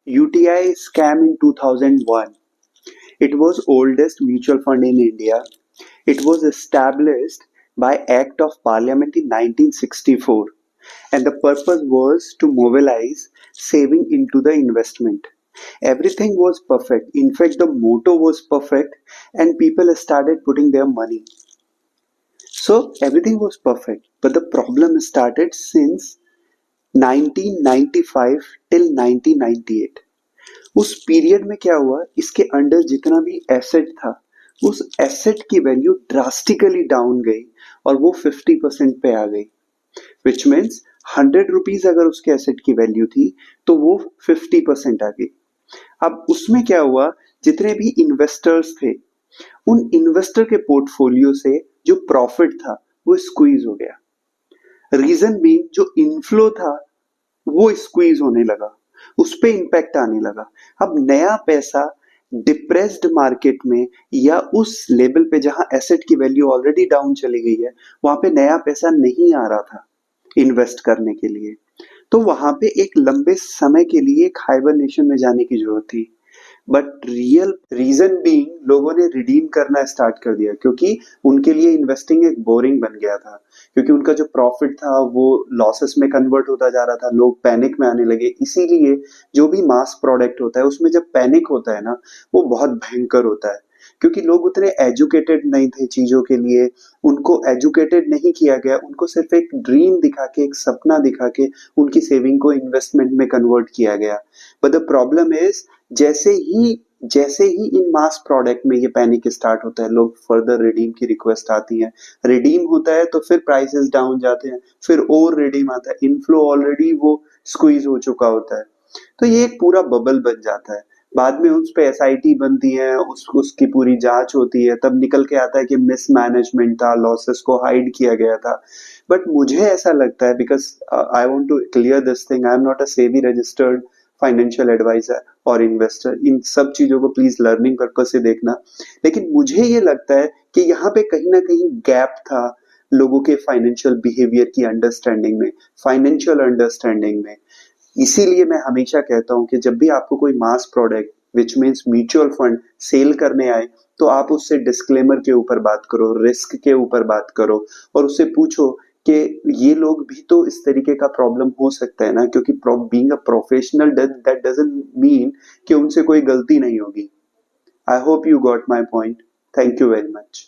UTI scam in 2001. It was oldest mutual fund in India. It was established by Act of Parliament in 1964, and the purpose was to mobilize saving into the investment. Everything was perfect. In fact, the motto was perfect, and people started putting their money. So everything was perfect, but the problem started since 1995 till 1998. उस period में क्या हुआ, इसके under जितना भी asset था उस asset की वैल्यू ड्रास्टिकली डाउन गई और वो 50% पे आ गई, विच मीन्स 100 रुपीज अगर उसके एसेट की वैल्यू थी तो वो 50% आ गई। अब उसमें क्या हुआ, जितने भी इन्वेस्टर्स थे उन इन्वेस्टर के पोर्टफोलियो से जो प्रॉफिट था वो स्क्वीज हो गया। रीजन भी जो इनफ्लो था वो स्क्वीज होने लगा, उस पे इंपैक्ट आने लगा। अब नया पैसा डिप्रेस्ड मार्केट में या उस लेवल पे जहां एसेट की वैल्यू ऑलरेडी डाउन चली गई है वहां पे नया पैसा नहीं आ रहा था इन्वेस्ट करने के लिए, तो वहां पे एक लंबे समय के लिए एक हाइबरनेशन में जाने की जरूरत थी। बट रियल रीजन बीइंग लोगों ने रिडीम करना स्टार्ट कर दिया क्योंकि उनके लिए इन्वेस्टिंग एक बोरिंग बन गया था, क्योंकि उनका जो प्रॉफिट था वो लॉसेस में कन्वर्ट होता जा रहा था, लोग पैनिक में आने लगे। इसीलिए जो भी मास प्रोडक्ट होता है उसमें जब पैनिक होता है ना वो बहुत भयंकर होता है, क्योंकि लोग उतने एजुकेटेड नहीं थे चीजों के लिए, उनको एजुकेटेड नहीं किया गया, उनको सिर्फ एक ड्रीम दिखा के, एक सपना दिखा के उनकी सेविंग को इन्वेस्टमेंट में कन्वर्ट किया गया। बट द प्रॉब्लम इज जैसे ही इन मास प्रोडक्ट में ये पैनिक स्टार्ट होता है, लोग फर्दर रिडीम की रिक्वेस्ट आती है, रिडीम होता है तो फिर प्राइसेस डाउन जाते हैं, फिर और रिडीम आता है, इनफ्लो ऑलरेडी वो स्क्वीज हो चुका होता है, तो ये एक पूरा बबल बन जाता है। बाद में उस पे एसआईटी बनती है, उसकी पूरी जांच होती है, तब निकल के आता है कि मिसमैनेजमेंट था, लॉसेस को हाइड किया गया था। बट मुझे ऐसा लगता है, because I want to clear this thing, I am not a SEBI registered financial advisor और इन्वेस्टर, इन सब चीजों को प्लीज लर्निंग पर्पज से देखना, लेकिन मुझे ये लगता है कि यहाँ पे कहीं ना कहीं गैप था लोगों के फाइनेंशियल बिहेवियर की अंडरस्टैंडिंग में, फाइनेंशियल अंडरस्टैंडिंग में। इसीलिए मैं हमेशा कहता हूं कि जब भी आपको कोई mass product which means mutual fund sell करने आए तो आप उससे डिस्क्लेमर के ऊपर बात करो, रिस्क के ऊपर बात करो और उससे पूछो कि ये लोग भी तो इस तरीके का प्रॉब्लम हो सकता है ना, क्योंकि being a professional that doesn't mean कि उनसे कोई गलती नहीं होगी। I hope you got my point. Thank you very much.